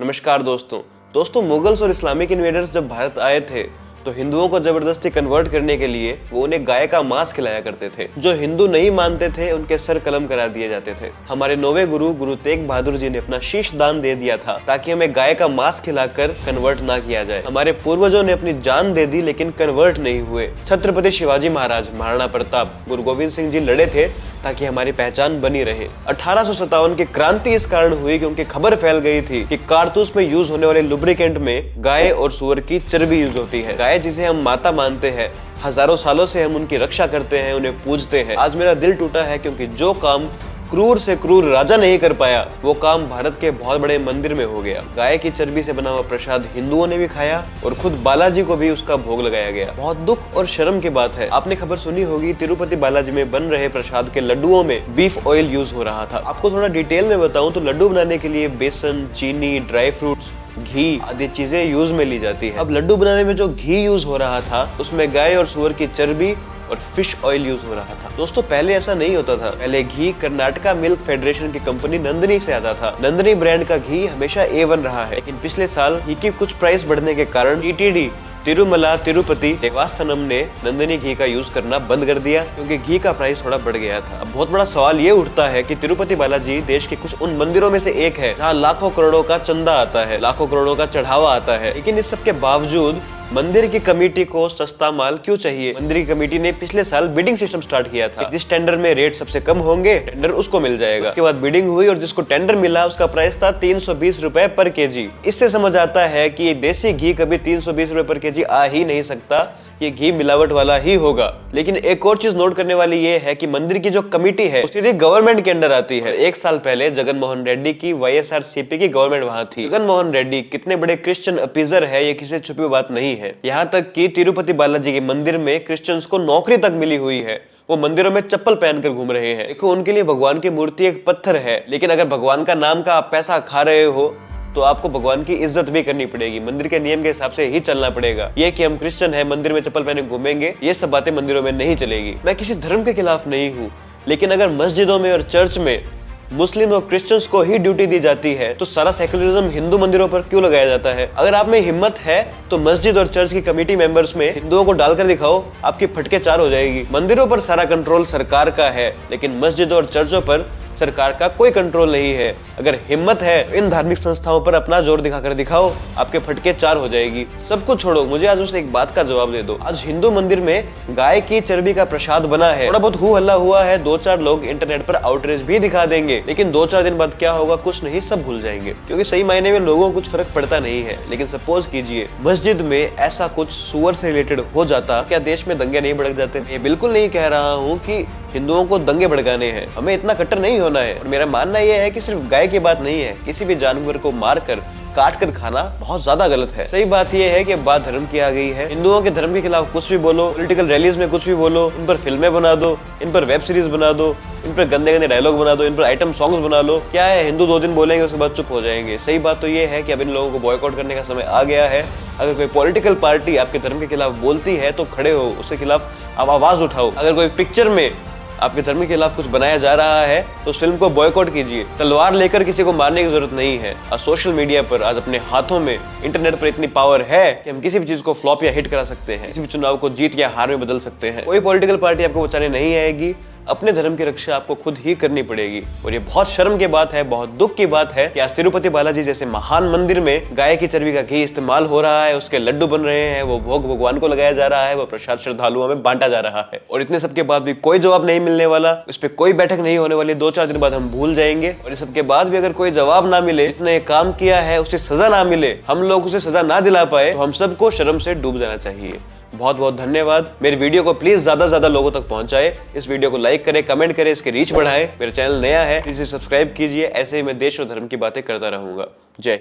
नमस्कार दोस्तों मुगल्स और इस्लामिक इन्वेडर्स जब भारत आए थे तो हिंदुओं को जबरदस्ती कन्वर्ट करने के लिए वो उन्हें गाय का मांस खिलाया करते थे। जो हिंदू नहीं मानते थे उनके सर कलम करा दिए जाते थे। हमारे 9वें गुरु तेग बहादुर जी ने अपना शीश दान दे दिया था ताकि हमें गाय का मांस खिलाकर कन्वर्ट ना किया जाए। हमारे पूर्वजों ने अपनी जान दे दी लेकिन कन्वर्ट नहीं हुए। छत्रपति शिवाजी महाराज, महाराणा प्रताप, गुरु गोविंद सिंह जी लड़े थे ताकि हमारी पहचान बनी रहे। 1857 की क्रांति इस कारण हुई क्योंकि खबर फैल गई थी कि कारतूस में यूज होने वाले लुब्रिकेंट में गाय और सुअर की चर्बी यूज होती है। गाय जिसे हम माता मानते हैं, हजारों सालों से हम उनकी रक्षा करते हैं, उन्हें पूजते हैं। आज मेरा दिल टूटा है क्योंकि जो काम क्रूर से क्रूर राजा नहीं कर पाया वो काम भारत के बहुत बड़े मंदिर में हो गया। गाय की चर्बी से बना हुआ प्रसाद हिंदुओं ने भी खाया और खुद बालाजी को भी उसका भोग लगाया गया। बहुत दुख और शर्म की बात है, आपने खबर सुनी होगी तिरुपति बालाजी में बन रहे प्रसाद के लड्डुओं में बीफ ऑयल यूज हो रहा था। आपको थोड़ा डिटेल में बताऊं तो लड्डू बनाने के लिए बेसन, चीनी, ड्राई फ्रूट्स, घी आदि चीजें यूज में ली जाती है। अब लड्डू बनाने में जो घी यूज हो रहा था उसमें गाय और सुअर की चर्बी और फिश ऑयल यूज हो रहा था। दोस्तों पहले ऐसा नहीं होता था। पहले घी कर्नाटका मिल्क फेडरेशन की कंपनी नंदनी से आता था। नंदनी ब्रांड का घी हमेशा A1 रहा है, लेकिन पिछले साल घी की कुछ प्राइस बढ़ने के कारण TTD तिरुमला तिरुपति देवस्थानम ने नंदनी घी का यूज करना बंद कर दिया क्योंकि घी का प्राइस थोड़ा बढ़ गया था। अब बहुत बड़ा सवाल ये उठता है कि तिरुपति बालाजी देश के कुछ उन मंदिरों में से एक है जहाँ लाखों करोड़ों का चंदा आता है, लाखों करोड़ों का चढ़ावा आता है, लेकिन इस सब के बावजूद मंदिर की कमेटी को सस्ता माल क्यों चाहिए? मंदिर की कमेटी ने पिछले साल बिडिंग सिस्टम स्टार्ट किया था। जिस टेंडर में रेट सबसे कम होंगे टेंडर उसको मिल जाएगा। उसके बाद बिडिंग हुई और जिसको टेंडर मिला उसका प्राइस था 320 रुपए पर केजी। इससे समझ आता है कि ये देसी घी कभी 320 रुपए पर केजी आ ही नहीं सकता, ये घी मिलावट वाला ही होगा। लेकिन एक और चीज नोट करने वाली ये है कि मंदिर की जो कमेटी है सीधे गवर्नमेंट के अंडर आती है। एक साल पहले जगन मोहन रेड्डी की YSRCP की गवर्नमेंट वहां थी। जगन मोहन रेड्डी कितने बड़े क्रिश्चियन अपीजर है ये किसी छुपी बात नहीं है। यहाँ तक कि तिरुपति बालाजी के मंदिर में क्रिश्चियंस को नौकरी तक मिली हुई है। वो मंदिरों में चप्पल पहनकर घूम रहे हैं। देखो उनके लिए भगवान की मूर्ति एक पत्थर है, लेकिन अगर भगवान का नाम का आप पैसा खा रहे हो तो आपको भगवान की इज्जत भी करनी पड़ेगी। मंदिर के नियम के हिसाब से ही चलना पड़ेगा। ये कि हम क्रिश्चियन है मंदिर में चप्पल पहने घूमेंगे, ये सब बातें मंदिरों में नहीं चलेगी। मैं किसी धर्म के खिलाफ नहीं हूँ, लेकिन अगर मस्जिदों में और चर्च में मुस्लिम और क्रिश्चियंस को ही ड्यूटी दी जाती है तो सारा सेकुलरिज्म हिंदू मंदिरों पर क्यों लगाया जाता है? अगर आप में हिम्मत है तो मस्जिद और चर्च की कमेटी मेंबर्स में हिंदुओं को डालकर दिखाओ, आपकी फटके चार हो जाएगी। मंदिरों पर सारा कंट्रोल सरकार का है, लेकिन मस्जिदों और चर्चों पर सरकार का कोई कंट्रोल नहीं है। अगर हिम्मत है इन धार्मिक संस्थाओं पर अपना जोर दिखाकर दिखाओ, आपके फटके चार हो जाएगी। सब कुछ छोड़ो, मुझे आज उसे एक बात का जवाब दे दो। आज हिंदू मंदिर में गाय की चर्बी का प्रसाद बना है, थोड़ा बहुत हू हल्ला हुआ है, 2-4 लोग इंटरनेट पर आउटरीच भी दिखा देंगे, लेकिन 2-4 दिन बाद क्या होगा कुछ नहीं, सब भूल जाएंगे क्योंकि सही मायने में लोगों को कुछ फर्क पड़ता नहीं है। लेकिन सपोज कीजिए मस्जिद में ऐसा कुछ सुअर से रिलेटेड हो जाता, क्या देश में दंगे नहीं भड़क जाते? ये बिल्कुल नहीं कह रहा हूँ कि हिंदुओं को दंगे भड़काने हैं, हमें इतना कट्टर नहीं होना है। और मेरा मानना यह है कि सिर्फ गाय की बात नहीं है, किसी भी जानवर को मारकर काट कर खाना बहुत ज्यादा गलत है। सही बात यह है कि बात धर्म की आ गई है। हिंदुओं के धर्म के खिलाफ कुछ भी बोलो, पॉलिटिकल रैलीज में कुछ भी बोलो, इन पर फिल्में बना दो, इन पर वेब सीरीज बना दो, इन पर गंदे गंदे डायलॉग बना दो, इन पर आइटम सॉन्ग्स बना लो। क्या है, हिंदू 2 दिन बोलेंगे उसके बाद चुप हो जाएंगे। सही बात तो ये है कि अब इन लोगों को बॉयकॉट करने का समय आ गया है। अगर कोई पॉलिटिकल पार्टी आपके धर्म के खिलाफ बोलती है तो खड़े हो, उसके खिलाफ आप आवाज उठाओ। अगर कोई पिक्चर में आपके धर्म के खिलाफ कुछ बनाया जा रहा है तो उस फिल्म को बॉयकॉट कीजिए। तलवार लेकर किसी को मारने की जरूरत नहीं है। आज सोशल मीडिया पर, आज अपने हाथों में, इंटरनेट पर इतनी पावर है कि हम किसी भी चीज को फ्लॉप या हिट करा सकते हैं, किसी भी चुनाव को जीत या हार में बदल सकते हैं। कोई पॉलिटिकल पार्टी आपको बचाने नहीं आएगी, अपने धर्म की रक्षा आपको खुद ही करनी पड़ेगी। और ये बहुत शर्म की बात है, बहुत दुख की बात है कि आज तिरुपति बालाजी जैसे महान मंदिर में गाय की चर्बी का घी इस्तेमाल हो रहा है, उसके लड्डू बन रहे हैं, वो भोग भगवान को लगाया जा रहा है, वो प्रसाद श्रद्धालुओं में बांटा जा रहा है। और इतने सब के बाद भी कोई जवाब नहीं मिलने वाला, इस पे कोई बैठक नहीं होने वाली। 2-4 दिन बाद हम भूल जाएंगे। और इस सब के बाद भी अगर कोई जवाब ना मिले, जिसने काम किया है उसे सजा ना मिले, हम लोग उसे सजा ना दिला पाए, तो हम सबको शर्म से डूब जाना चाहिए। बहुत बहुत धन्यवाद। मेरे वीडियो को प्लीज ज्यादा से ज्यादा लोगों तक पहुंचाए। इस वीडियो को लाइक करें, कमेंट करें, इसके रीच बढ़ाएं। मेरा चैनल नया है, इसे सब्सक्राइब कीजिए। ऐसे ही मैं देश और धर्म की बातें करता रहूंगा। जय